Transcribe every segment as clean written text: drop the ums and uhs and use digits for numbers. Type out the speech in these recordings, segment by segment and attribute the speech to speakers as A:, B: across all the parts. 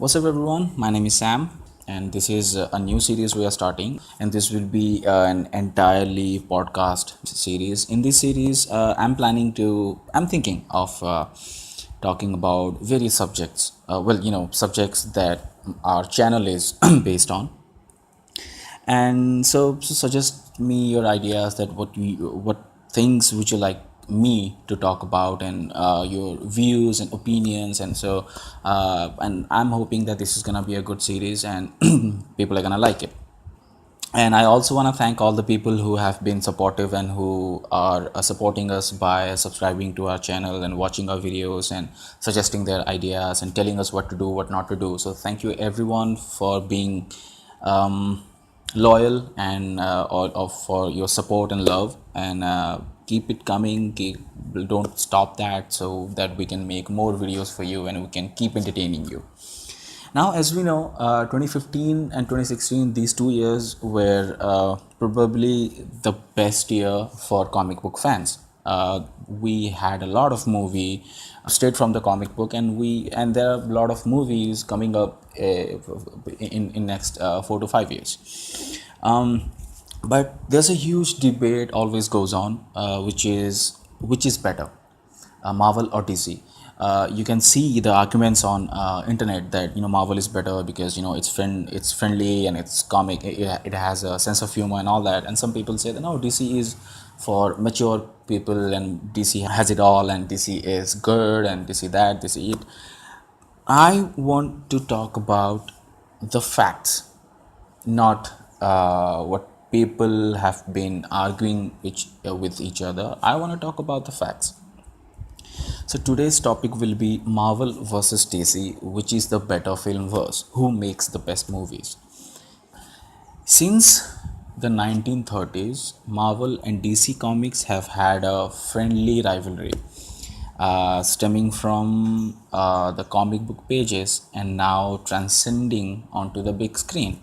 A: What's up, everyone? My name is Sam, and this is a new series we are starting. And this will be an entirely podcast series. In this series, I'm thinking of talking about various subjects. Subjects that our channel is based on. And so suggest me your ideas that what things would you like me to talk about, and your views and opinions. And I'm hoping that this is gonna be a good series, and people are gonna like it. And I also want to thank all the people who have been supportive and who are supporting us by subscribing to our channel and watching our videos and suggesting their ideas and telling us what to do, what not to do. So thank you everyone for being loyal and for your support and love, and keep it coming. Don't stop that, so that we can make more videos for you and we can keep entertaining you. Now, as we know, 2015 and 2016, these 2 years were probably the best year for comic book fans. We had a lot of movie straight from the comic book, and there are a lot of movies coming up in next 4 to 5 years. But there's a huge debate always goes on, which is better, Marvel or DC. You can see the arguments on internet that Marvel is better because it's friendly and it's comic. It has a sense of humor and all that. And some people say that no, DC is for mature people and DC has it all and DC is good and DC that, DC it. I want to talk about the facts, not what people have been arguing with each other. I want to talk about the facts. So today's topic will be Marvel versus DC, which is the better Filmverse, who makes the best movies. Since the 1930s, Marvel and DC Comics have had a friendly rivalry, stemming from the comic book pages and now transcending onto the big screen.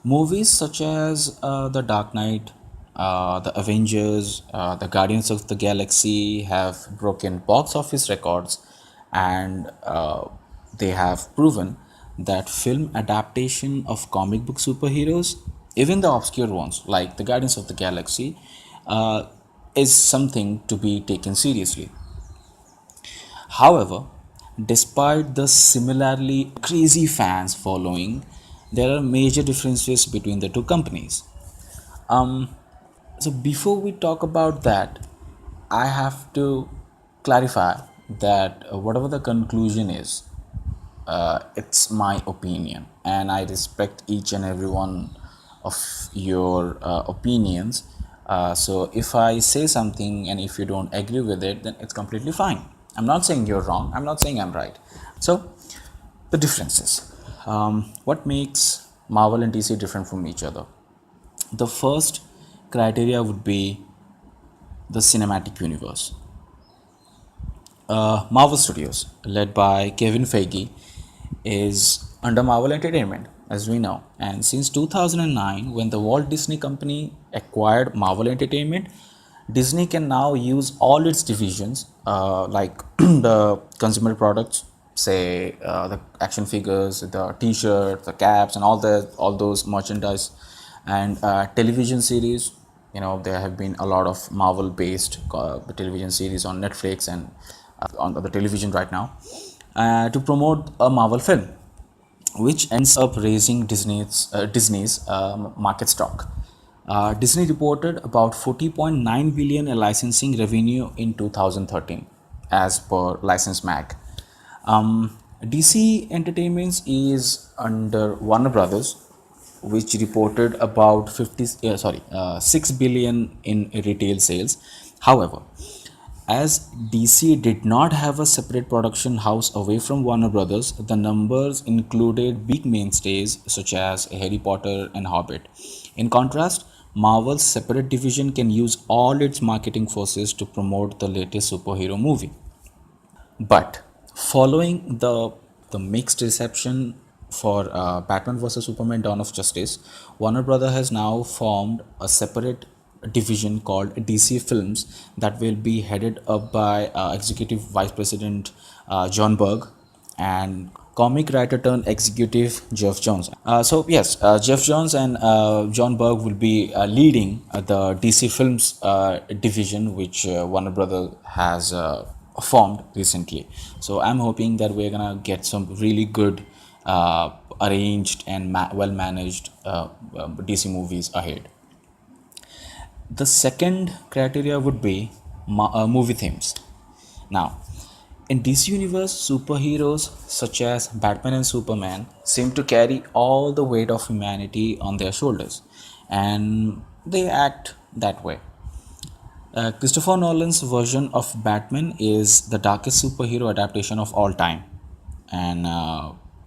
A: Movies such as The Dark Knight, the Avengers, the Guardians of the Galaxy have broken box office records, and they have proven that film adaptation of comic book superheroes, even the obscure ones like the Guardians of the Galaxy, is something to be taken seriously. However, despite the similarly crazy fans following, there are major differences between the two companies. So before we talk about that, I have to clarify that whatever the conclusion is, it's my opinion, and I respect each and every one of your opinions. So if I say something and if you don't agree with it, then it's completely fine. I'm not saying you're wrong. I'm not saying I'm right. So the differences. What makes Marvel and DC different from each other? The first criteria would be the cinematic universe. Marvel Studios, led by Kevin Feige, is under Marvel Entertainment, as we know. And since 2009, when the Walt Disney Company acquired Marvel Entertainment, Disney can now use all its divisions, like the consumer products, say the action figures, the T-shirts, the caps, and all those merchandise, and television series. There have been a lot of Marvel-based television series on Netflix and on the television right now, to promote a Marvel film, which ends up raising Disney's market stock. Disney reported about 40.9 billion in licensing revenue in 2013, as per License Mag. DC Entertainment is under Warner Brothers, which reported about 6 billion in retail sales. However, as DC did not have a separate production house away from Warner Brothers, the numbers included big mainstays such as Harry Potter and Hobbit. In contrast, Marvel's separate division can use all its marketing forces to promote the latest superhero movie. But following the mixed reception for Batman vs Superman: Dawn of Justice, Warner Brother has now formed a separate division called DC Films that will be headed up by Executive Vice President John Berg, and comic writer turned executive Jeff Jones. So yes, Jeff Jones and John Berg will be leading the DC Films division, which Warner Brother has formed recently. So I'm hoping that we're gonna get some really good, arranged and well managed DC movies ahead. The second criteria would be movie themes. Now, in DC Universe, superheroes such as Batman and Superman seem to carry all the weight of humanity on their shoulders, and they act that way. Christopher Nolan's version of Batman is the darkest superhero adaptation of all time, and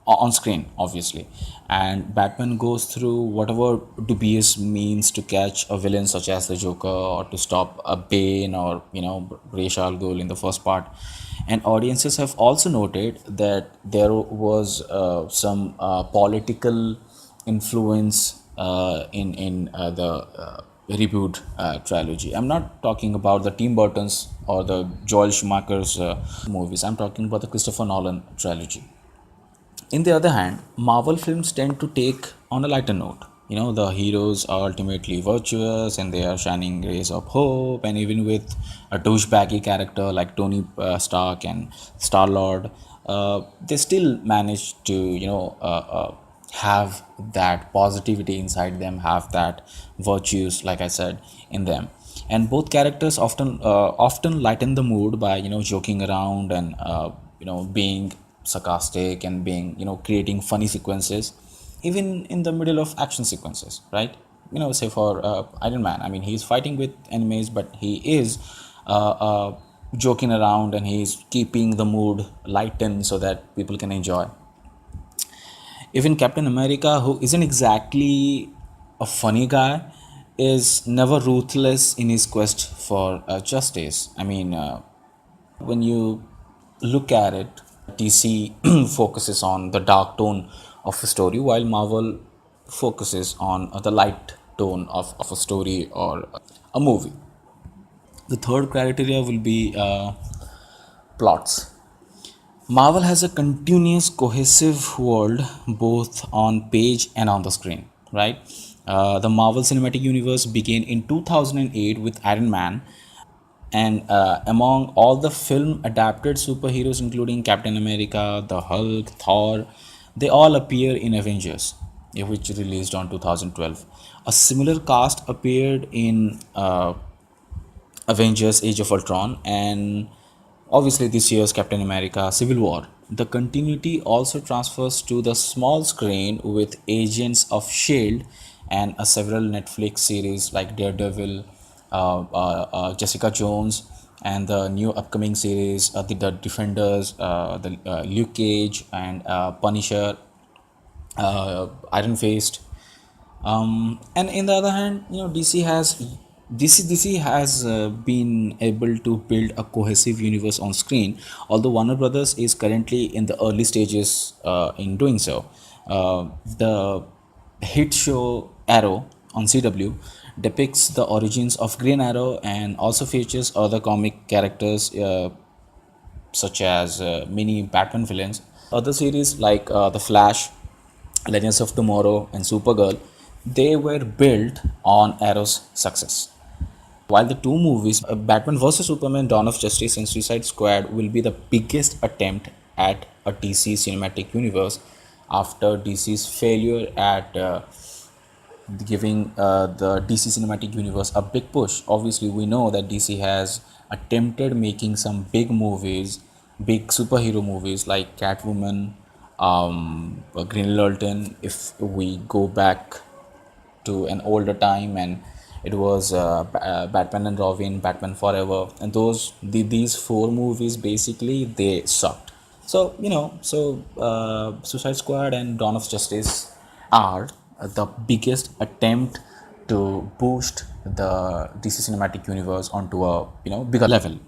A: on screen, obviously. And Batman goes through whatever dubious means to catch a villain such as the Joker, or to stop a Bane, or Ra's al Ghul in the first part. And audiences have also noted that there was some political influence in the reboot trilogy. I'm not talking about the Tim Burton's or the Joel Schumacher's movies. I'm talking about the Christopher Nolan trilogy. In the other hand, Marvel films tend to take on a lighter note. The heroes are ultimately virtuous and they are shining rays of hope, and even with a douchebaggy character like Tony Stark and Star Lord, they still manage to, have that positivity inside them, have that virtues, like I said, in them. And both characters often lighten the mood by joking around and being sarcastic and being creating funny sequences even in the middle of action sequences, right? Say for Iron Man, I mean, he's fighting with enemies, but he is joking around and he's keeping the mood lightened so that people can enjoy. Even Captain America, who isn't exactly a funny guy, is never ruthless in his quest for justice. I mean, when you look at it, DC focuses on the dark tone of a story, while Marvel focuses on the light tone of a story or a movie. The third criteria will be plots. Marvel has a continuous, cohesive world both on page and on the screen, right? The Marvel Cinematic Universe began in 2008 with Iron Man, and among all the film adapted superheroes, including Captain America, the Hulk, Thor, they all appear in Avengers, which released on 2012. A similar cast appeared in Avengers Age of Ultron, and obviously this year's Captain America Civil War. The continuity also transfers to the small screen with Agents of S.H.I.E.L.D. and several Netflix series like Daredevil, Jessica Jones, and the new upcoming series, the Defenders, the Luke Cage, and Punisher, Iron Fist. And in the other hand, DC has been able to build a cohesive universe on screen, although Warner Brothers is currently in the early stages in doing so. The hit show Arrow on CW depicts the origins of Green Arrow and also features other comic characters such as mini Batman villains. Other series like The Flash, Legends of Tomorrow, and Supergirl, they were built on Arrow's success. While the two movies, Batman vs Superman, Dawn of Justice, and Suicide Squad, will be the biggest attempt at a DC cinematic universe after DC's failure at giving the DC cinematic universe a big push. Obviously, we know that DC has attempted making some big movies, big superhero movies like Catwoman, Green Lantern. If we go back to an older time, and it was Batman and Robin, Batman Forever, and these four movies basically they sucked. So Suicide Squad and Dawn of Justice are the biggest attempt to boost the DC cinematic universe onto a bigger level.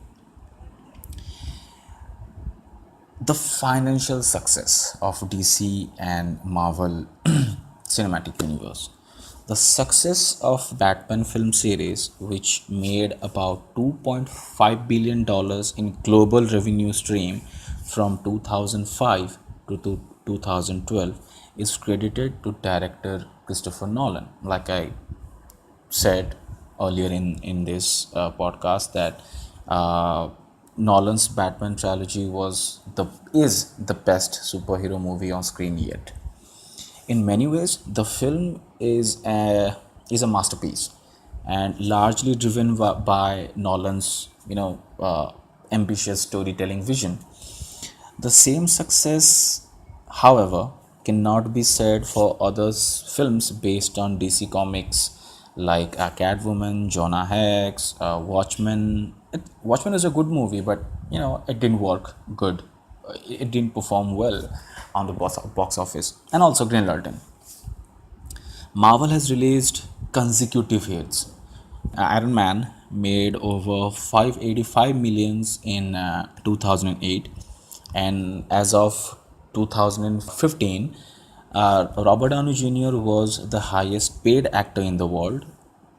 A: The financial success of DC and Marvel cinematic universe. The success of Batman film series, which made about $2.5 billion in global revenue stream from 2005 to 2012 is credited to director Christopher Nolan. Like I said earlier in this podcast, that Nolan's Batman trilogy is the best superhero movie on screen yet. In many ways, the film is a masterpiece, and largely driven by Nolan's ambitious storytelling vision. The same success, however, cannot be said for other films based on DC Comics like Catwoman, Jonah Hex, Watchmen. Watchmen is a good movie, but it didn't work good. It didn't perform well on the box office, and also Green Lantern. Marvel has released consecutive hits. Iron Man made over 585 millions in 2008, and as of 2015, Robert Downey Jr. was the highest paid actor in the world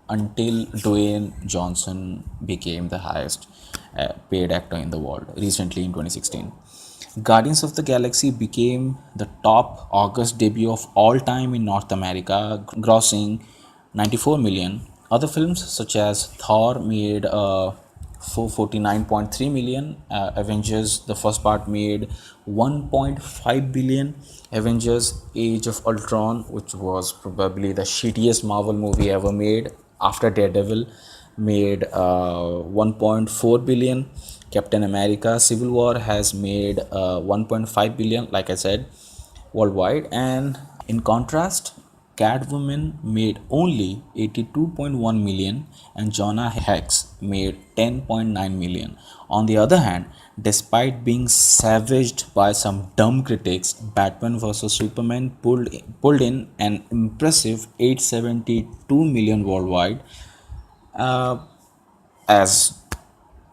A: until Dwayne Johnson became the highest paid actor in the world recently in 2016. Guardians of the Galaxy became the top August debut of all time in North America, grossing 94 million. Other films such as Thor made 449.3 million, Avengers the first part made 1.5 billion, Avengers Age of Ultron, which was probably the shittiest Marvel movie ever made after Daredevil, made 1.4 billion. Captain America Civil War has made 1.5 billion, like I said, worldwide. And in contrast, Catwoman made only 82.1 million and Jonah Hex made 10.9 million. On the other hand, despite being savaged by some dumb critics, Batman vs Superman pulled in an impressive 872 million worldwide, as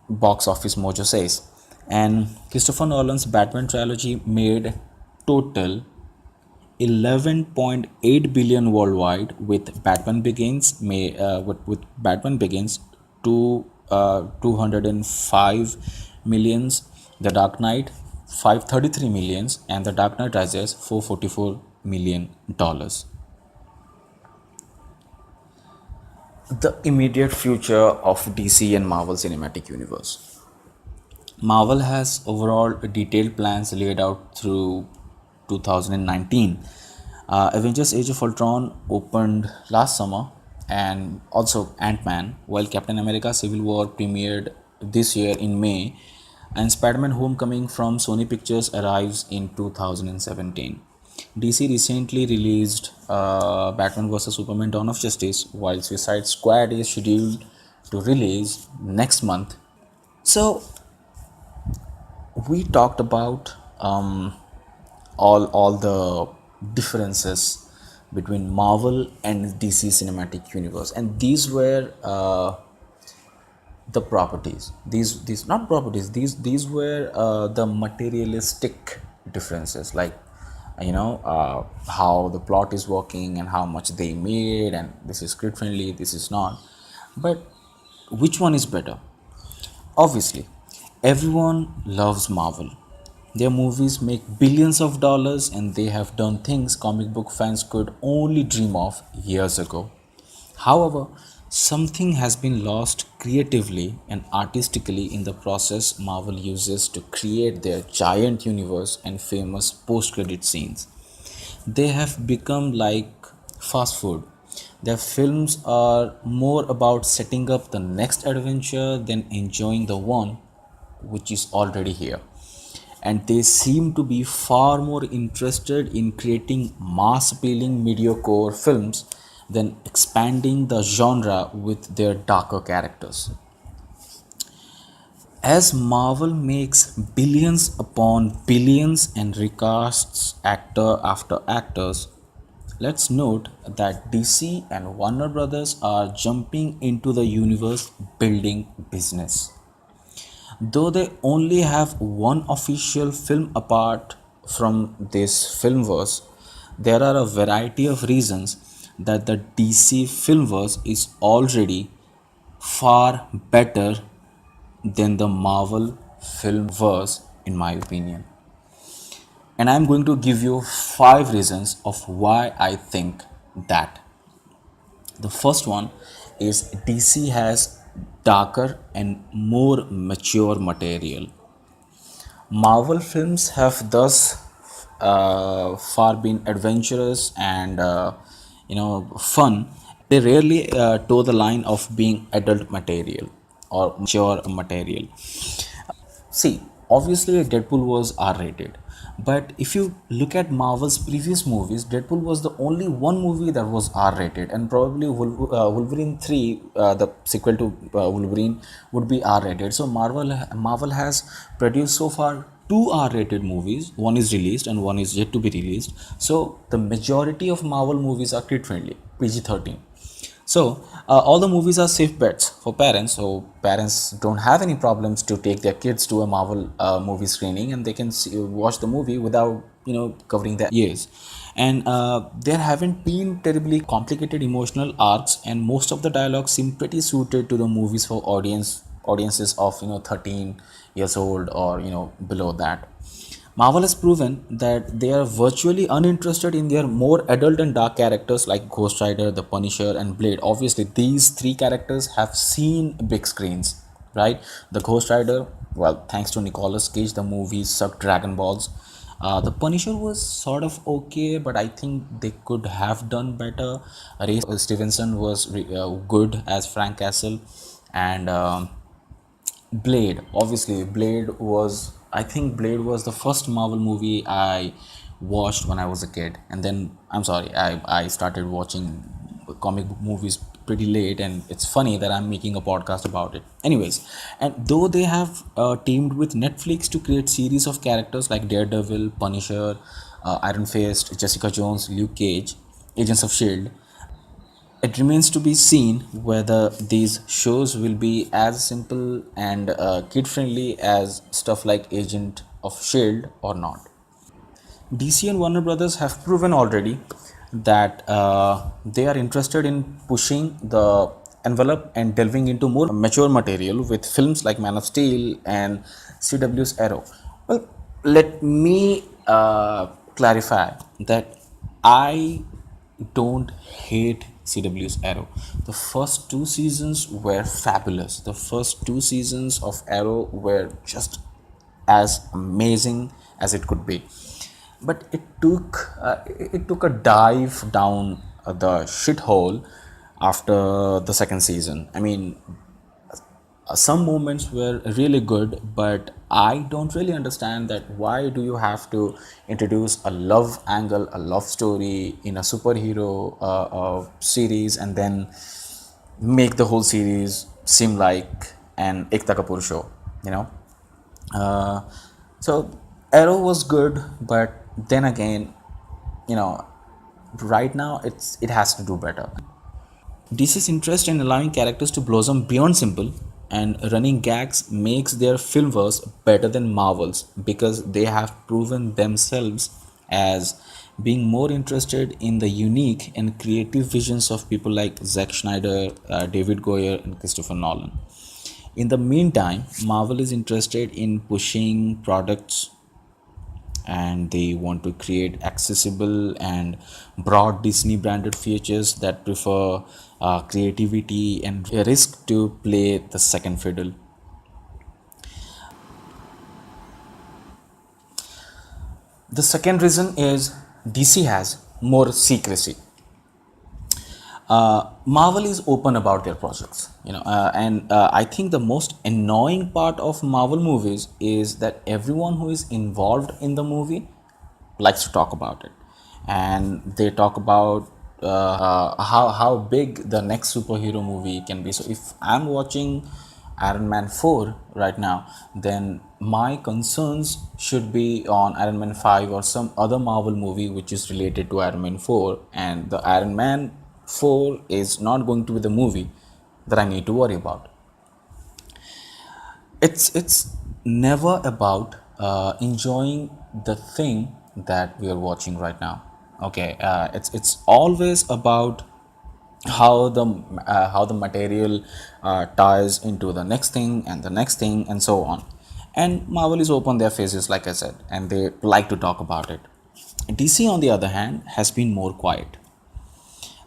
A: Box Office Mojo says. And Christopher Nolan's Batman trilogy made total 11.8 billion worldwide, with Batman Begins with Batman Begins to 205 millions, The Dark Knight 533 millions, and The Dark Knight Rises 444 million dollars. The immediate future of DC and Marvel Cinematic Universe. Marvel has overall detailed plans laid out through 2019. Avengers Age of Ultron opened last summer, and also Ant-Man, while Captain America Civil War premiered this year in May, and Spider-Man Homecoming from Sony Pictures arrives in 2017. DC recently released Batman vs Superman Dawn of Justice, while Suicide Squad is scheduled to release next month. So we talked about all the differences between Marvel and DC Cinematic Universe, and these were the properties. These not properties. These were the materialistic differences, like how the plot is working and how much they made, and this is kid friendly, this is not. But which one is better? Obviously, everyone loves Marvel. Their movies make billions of dollars, and they have done things comic book fans could only dream of years ago. However, something has been lost creatively and artistically in the process Marvel uses to create their giant universe and famous post credit scenes. They have become like fast food. Their films are more about setting up the next adventure than enjoying the one which is already here. And they seem to be far more interested in creating mass appealing mediocre films than expanding the genre with their darker characters. As Marvel makes billions upon billions and recasts actor after actors, let's note that DC and Warner Brothers are jumping into the universe building business. Though they only have one official film apart from this Filmverse, there are a variety of reasons that the DC Filmverse is already far better than the Marvel Filmverse, in my opinion. And I'm going to give you 5 reasons of why I think that. The first one is DC has darker and more mature material. Marvel films have thus far been adventurous and fun. They rarely toe the line of being adult material or mature material. See, obviously Deadpool was R-rated, but if you look at Marvel's previous movies, Deadpool was the only one movie that was R-rated, and probably Wolverine 3, the sequel to Wolverine, would be R-rated. So Marvel has produced so far two R-rated movies. One is released and one is yet to be released. So the majority of Marvel movies are kid-friendly, PG-13. So all the movies are safe bets for parents. So parents don't have any problems to take their kids to a Marvel movie screening, and they can watch the movie without covering their ears. And there haven't been terribly complicated emotional arcs, and most of the dialogue seem pretty suited to the movies for audiences of 13 years old or below that. Marvel has proven that they are virtually uninterested in their more adult and dark characters like Ghost Rider, the Punisher, and Blade. Obviously, these three characters have seen big screens, right? The Ghost Rider, well, thanks to Nicolas Cage, the movie sucked Dragon Balls. The Punisher was sort of okay, but I think they could have done better. Ray Stevenson was good as Frank Castle, and I think Blade was the first Marvel movie I watched when I was a kid. And then, I started watching comic book movies pretty late, and it's funny that I'm making a podcast about it. Anyways, and though they have teamed with Netflix to create series of characters like Daredevil, Punisher, Iron Fist, Jessica Jones, Luke Cage, Agents of Shield, it remains to be seen whether these shows will be as simple and kid friendly as stuff like Agent of Shield or not. DC and Warner Brothers have proven already that they are interested in pushing the envelope and delving into more mature material with films like Man of Steel and CW's Arrow. Well, let me clarify that I don't hate CW's Arrow. The first two seasons were fabulous. The first two seasons of Arrow were just as amazing as it could be, but it took a dive down the shithole after the second season. I mean, some moments were really good, but I don't really understand that why do you have to introduce a love angle, a love story in a superhero series, and then make the whole series seem like an Ekta Kapoor show, you know? Uh, so Arrow was good, but then again, you know, right now it has to do better. DC's interest in allowing characters to blossom beyond simple and running gags makes their Filmverse better than Marvel's because they have proven themselves as being more interested in the unique and creative visions of people like Zack Snyder, David Goyer, and Christopher Nolan. In the meantime, Marvel is interested in pushing products, and they want to create accessible and broad Disney branded features that prefer creativity and risk to play the second fiddle. The second reason is DC has more secrecy. Marvel is open about their projects, and I think the most annoying part of Marvel movies is that everyone who is involved in the movie likes to talk about it, and they talk about how big the next superhero movie can be. So if I'm watching Iron Man 4 right now, then my concerns should be on Iron Man 5 or some other Marvel movie which is related to Iron Man 4, and the Iron Man 4 is not going to be the movie that I need to worry about. It's never about enjoying the thing that we are watching right now. Okay, it's always about how the material ties into the next thing and the next thing and so on. And Marvel is open their faces, like I said, and they like to talk about it. DC, on the other hand, has been more quiet.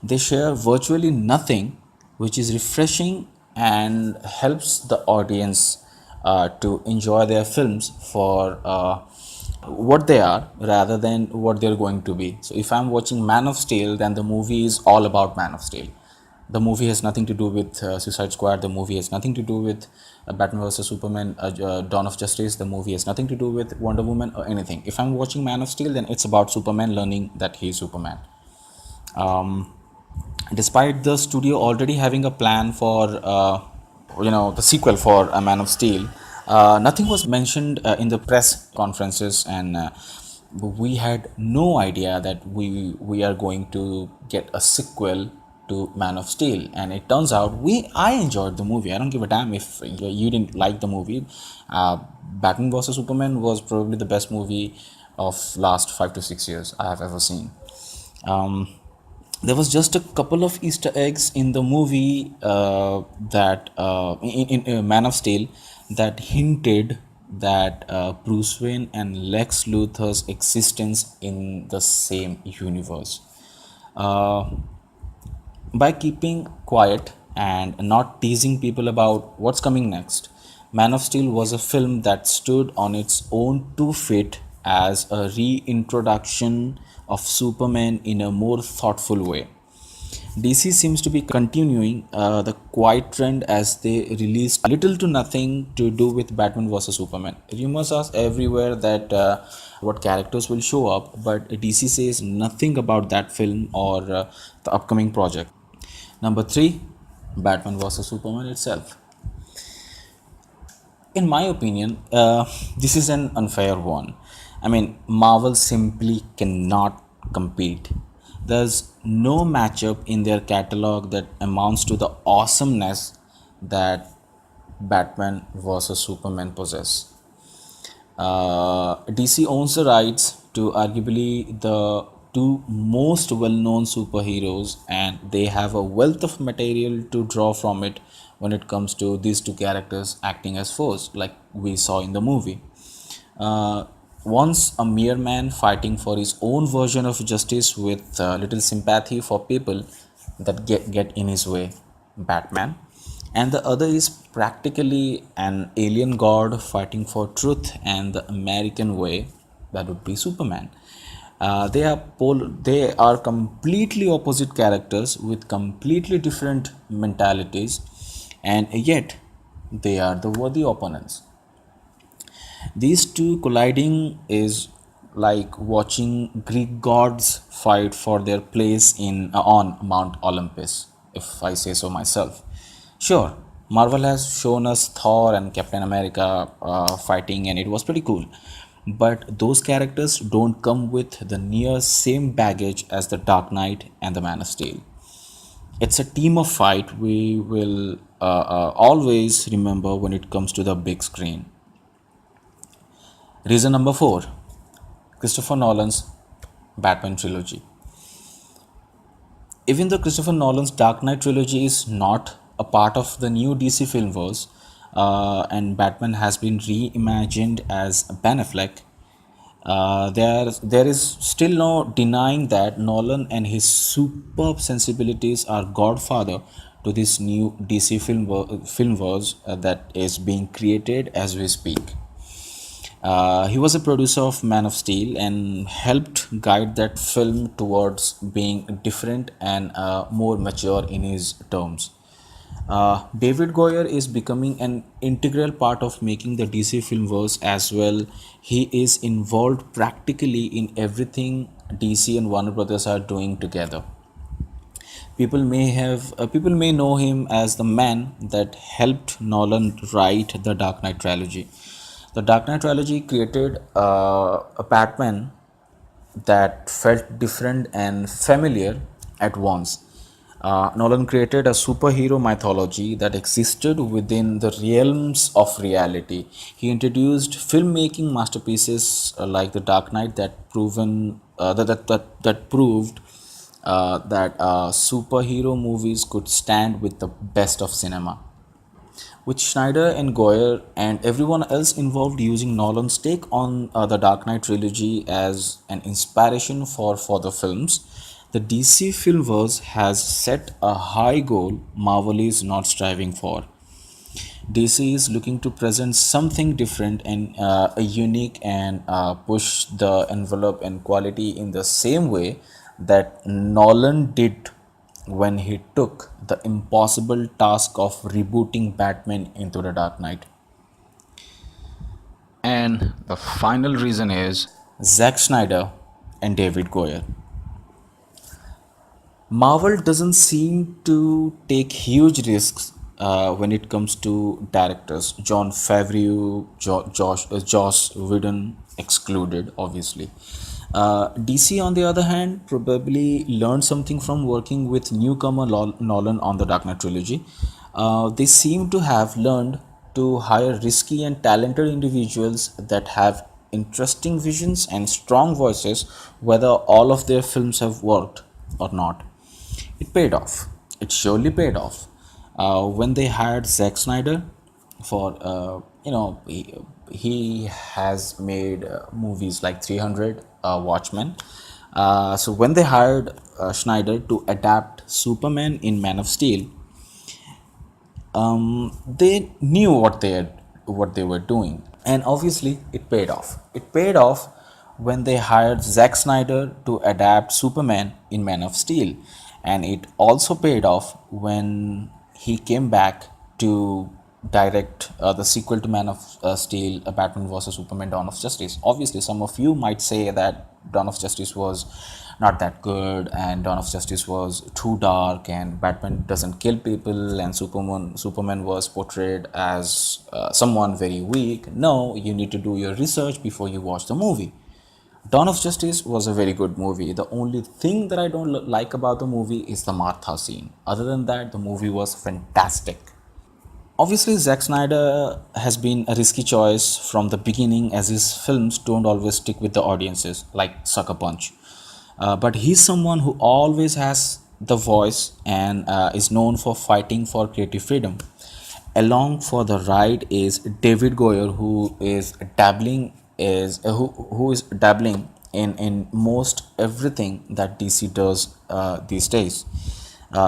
A: They share virtually nothing, which is refreshing and helps the audience to enjoy their films for what they are rather than what they're going to be. So, if I'm watching Man of Steel, then the movie is all about Man of Steel. The movie has nothing to do with Suicide Squad. The movie has nothing to do with Batman vs Superman, Dawn of Justice. The movie has nothing to do with Wonder Woman or anything. If I'm watching Man of Steel, then it's about Superman learning that he's Superman. Despite the studio already having a plan for the sequel for A Man of Steel, nothing was mentioned in the press conferences, and we had no idea that we are going to get a sequel to Man of Steel. And it turns out I enjoyed the movie. I don't give a damn if you didn't like the movie. Batman vs Superman was probably the best movie of last 5 to 6 years I have ever seen. There was just a couple of Easter eggs in the movie that in Man of Steel that hinted that Bruce Wayne and Lex Luthor's existence in the same universe. By keeping quiet and not teasing people about what's coming next, Man of Steel was a film that stood on its own 2 feet as a reintroduction of Superman in a more thoughtful way. DC seems to be continuing the quiet trend as they released little to nothing to do with Batman vs Superman. Rumors are everywhere that what characters will show up, but DC says nothing about that film or the upcoming project. Number 3, Batman vs Superman itself. In my opinion, this is an unfair one. I mean, Marvel simply cannot compete. There's no matchup in their catalog that amounts to the awesomeness that Batman vs Superman possess. DC owns the rights to arguably the two most well-known superheroes, and they have a wealth of material to draw from it when it comes to these two characters acting as foes, like we saw in the movie. Once a mere man fighting for his own version of justice with little sympathy for people that get in his way, Batman, and the other is practically an alien god fighting for truth and the American way, that would be Superman. They are completely opposite characters with completely different mentalities, and yet they are the worthy opponents. These two colliding is like watching Greek gods fight for their place in on Mount Olympus, if I say so myself. Sure, Marvel has shown us Thor and Captain America fighting, and it was pretty cool. But those characters don't come with the near same baggage as the Dark Knight and the Man of Steel. It's a team of fight we will always remember when it comes to the big screen. Reason number 4, Christopher Nolan's Batman trilogy. Even though Christopher Nolan's Dark Knight trilogy is not a part of the new DC Filmverse, and Batman has been reimagined as Ben Affleck, there is still no denying that Nolan and his superb sensibilities are godfather to this new DC Filmverse that is being created as we speak. He was a producer of Man of Steel and helped guide that film towards being different and more mature in his terms. David Goyer is becoming an integral part of making the DC Filmverse as well. He is involved practically in everything DC and Warner Brothers are doing together. People may know him as the man that helped Nolan write the Dark Knight trilogy. The Dark Knight trilogy created a Batman that felt different and familiar at once. Nolan created a superhero mythology that existed within the realms of reality. He introduced filmmaking masterpieces like The Dark Knight that proved that superhero movies could stand with the best of cinema. with Schneider and Goyer and everyone else involved using Nolan's take on the Dark Knight trilogy as an inspiration for further films. The DC Filmverse has set a high goal Marvel is not striving for. DC is looking to present something different and unique and push the envelope and quality in the same way that Nolan did when he took the impossible task of rebooting Batman into the Dark Knight. And the final reason is Zack Snyder and David Goyer. Marvel doesn't seem to take huge risks when it comes to directors. John Favreau, Joss Whedon excluded, obviously. DC, on the other hand, probably learned something from working with newcomer Nolan on the Dark Knight trilogy. They seem to have learned to hire risky and talented individuals that have interesting visions and strong voices, whether all of their films have worked or not. It paid off. It surely paid off. When they hired Zack Snyder for, he has made movies like 300, Watchmen. So when they hired Schneider to adapt Superman in Man of Steel, they knew what they were doing, and obviously it paid off. It paid off when they hired Zack Snyder to adapt Superman in Man of Steel, and it also paid off when he came back to direct the sequel to Man of Steel, Batman vs Superman: Dawn of Justice. Obviously, some of you might say that Dawn of Justice was not that good, and Dawn of Justice was too dark, and Batman doesn't kill people, and Superman was portrayed as someone very weak. No, you need to do your research before you watch the movie. Dawn of Justice was a very good movie. The only thing that I don't like about the movie is the Martha scene. Other than that, the movie was fantastic. Obviously, Zack Snyder has been a risky choice from the beginning, as his films don't always stick with the audiences, like Sucker Punch. But he's someone who always has the voice and is known for fighting for creative freedom. Along for the ride is David Goyer, who is dabbling in most everything that DC does these days.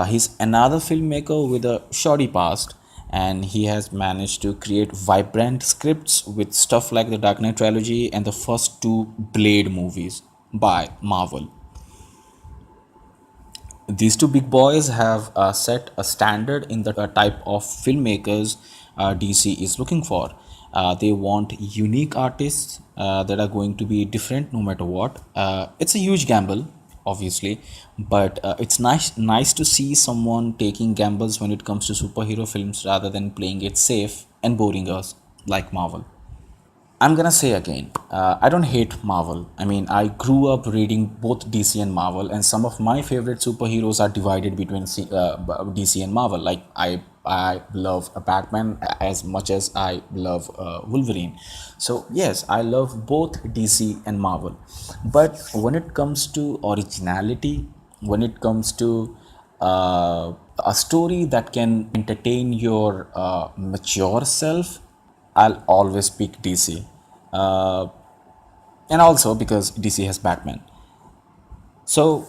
A: He's another filmmaker with a shoddy past, and he has managed to create vibrant scripts with stuff like the Dark Knight trilogy and the first two Blade movies by Marvel. These two big boys have set a standard in the type of filmmakers DC is looking for. They want unique artists that are going to be different no matter what. It's a huge gamble, obviously, but it's nice to see someone taking gambles when it comes to superhero films rather than playing it safe and boring us like Marvel. I'm gonna say again, I don't hate Marvel. I mean, I grew up reading both DC and Marvel, and some of my favorite superheroes are divided between DC and Marvel. Like I love Batman as much as I love Wolverine. So yes, I love both DC and Marvel. But when it comes to originality, when it comes to a story that can entertain your mature self, I'll always pick DC. Uh, and also because DC has Batman. So,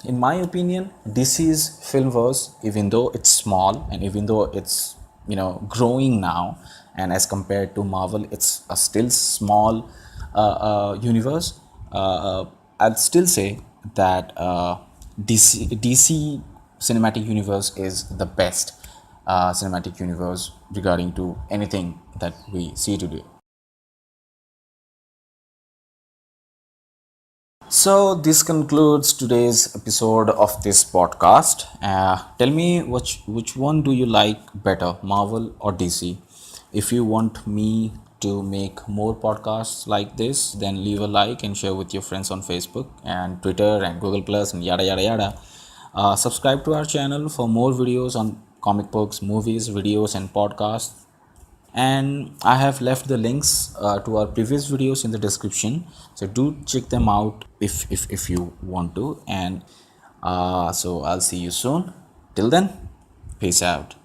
A: in my opinion, DC's Filmverse, even though it's small and even though it's growing now, and as compared to Marvel, it's a still small universe. I'd still say that DC cinematic universe is the best cinematic universe regarding to anything that we see today. So this concludes today's episode of this podcast. Tell me which one do you like better, Marvel or DC? If you want me to make more podcasts like this, then leave a like and share with your friends on Facebook and Twitter and Google Plus and yada yada yada. Subscribe to our channel for more videos on comic books, movies, videos, and podcasts. And I have left the links to our previous videos in the description, so do check them out if you want to. And so I'll see you soon. Till then, peace out.